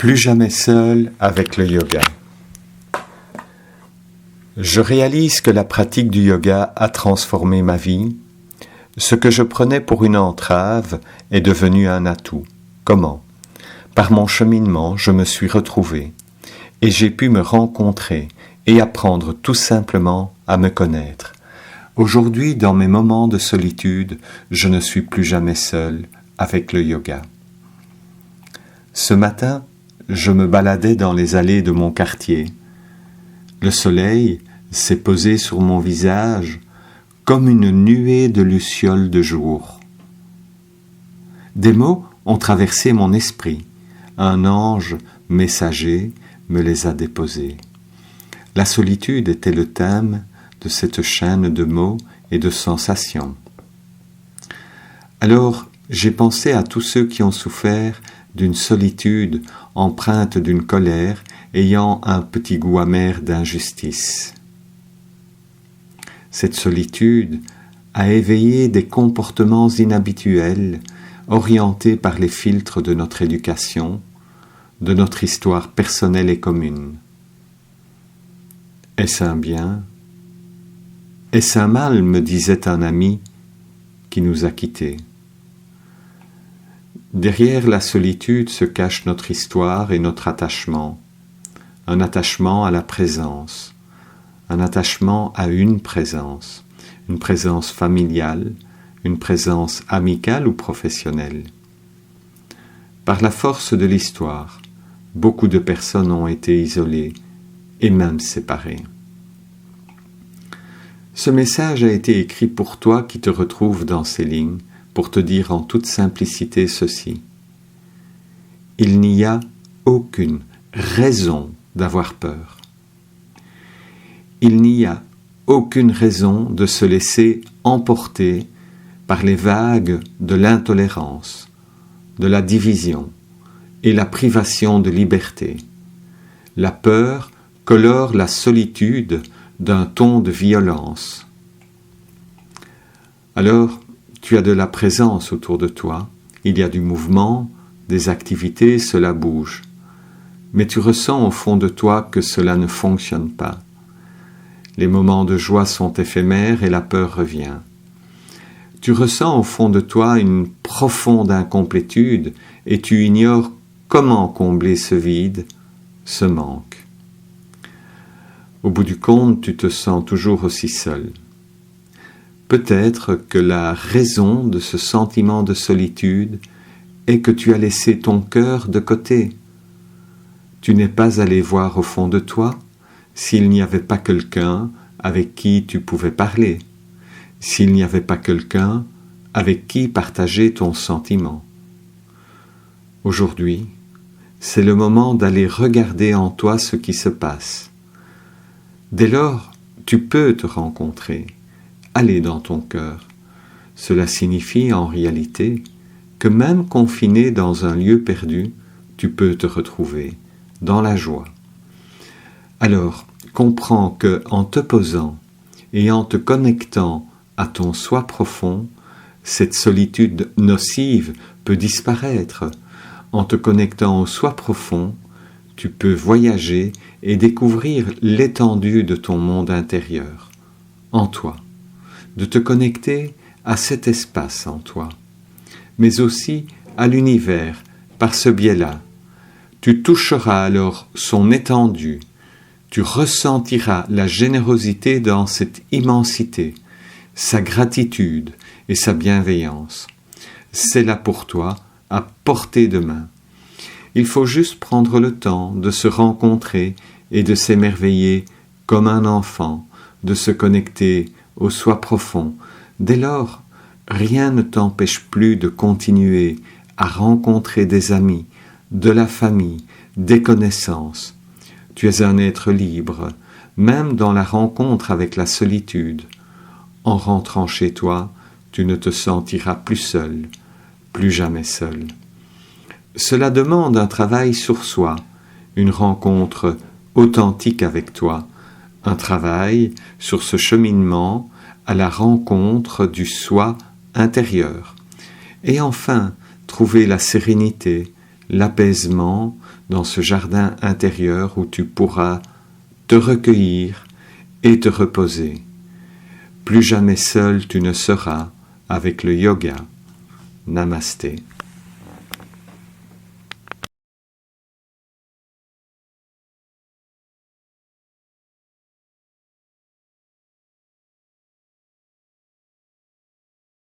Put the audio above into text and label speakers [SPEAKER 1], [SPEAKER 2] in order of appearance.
[SPEAKER 1] Plus jamais seul avec le yoga. Je réalise que la pratique du yoga a transformé ma vie. Ce que je prenais pour une entrave est devenu un atout. Comment ? Par mon cheminement, je me suis retrouvé et j'ai pu me rencontrer et apprendre tout simplement à me connaître. Aujourd'hui, dans mes moments de solitude, je ne suis plus jamais seul avec le yoga. Ce matin, je me baladais dans les allées de mon quartier. Le soleil s'est posé sur mon visage comme une nuée de lucioles de jour. Des mots ont traversé mon esprit. Un ange messager me les a déposés. La solitude était le thème de cette chaîne de mots et de sensations. Alors, j'ai pensé à tous ceux qui ont souffert d'une solitude empreinte d'une colère ayant un petit goût amer d'injustice. Cette solitude a éveillé des comportements inhabituels, orientés par les filtres de notre éducation, de notre histoire personnelle et commune. Est-ce un bien ? Est-ce un mal, me disait un ami qui nous a quittés. Derrière la solitude se cache notre histoire et notre attachement. Un attachement à la présence, un attachement à une présence familiale, une présence amicale ou professionnelle. Par la force de l'histoire, beaucoup de personnes ont été isolées et même séparées. Ce message a été écrit pour toi qui te retrouves dans ces lignes, pour te dire en toute simplicité ceci. Il n'y a aucune raison d'avoir peur. Il n'y a aucune raison de se laisser emporter par les vagues de l'intolérance, de la division et la privation de liberté. La peur colore la solitude d'un ton de violence. Alors, tu as de la présence autour de toi, il y a du mouvement, des activités, cela bouge. Mais tu ressens au fond de toi que cela ne fonctionne pas. Les moments de joie sont éphémères et la peur revient. Tu ressens au fond de toi une profonde incomplétude et tu ignores comment combler ce vide, ce manque. Au bout du compte, tu te sens toujours aussi seul. Peut-être que la raison de ce sentiment de solitude est que tu as laissé ton cœur de côté. Tu n'es pas allé voir au fond de toi s'il n'y avait pas quelqu'un avec qui tu pouvais parler, s'il n'y avait pas quelqu'un avec qui partager ton sentiment. Aujourd'hui, c'est le moment d'aller regarder en toi ce qui se passe. Dès lors, tu peux te rencontrer, aller dans ton cœur. Cela signifie en réalité que même confiné dans un lieu perdu, tu peux te retrouver dans la joie. Alors, comprends que en te posant et en te connectant à ton soi profond, cette solitude nocive peut disparaître. En te connectant au soi profond, tu peux voyager et découvrir l'étendue de ton monde intérieur, en toi, de te connecter à cet espace en toi, mais aussi à l'univers par ce biais-là. Tu toucheras alors son étendue, tu ressentiras la générosité dans cette immensité, sa gratitude et sa bienveillance. C'est là pour toi, à portée de main. Il faut juste prendre le temps de se rencontrer et de s'émerveiller comme un enfant, de se connecter au soi profond. Dès lors, rien ne t'empêche plus de continuer à rencontrer des amis, de la famille, des connaissances. Tu es un être libre, même dans la rencontre avec la solitude. En rentrant chez toi, tu ne te sentiras plus seul, plus jamais seul. Cela demande un travail sur soi, une rencontre authentique avec toi, un travail sur ce cheminement à la rencontre du soi intérieur. Et enfin, trouver la sérénité, l'apaisement dans ce jardin intérieur où tu pourras te recueillir et te reposer. Plus jamais seul tu ne seras avec le yoga. Namasté.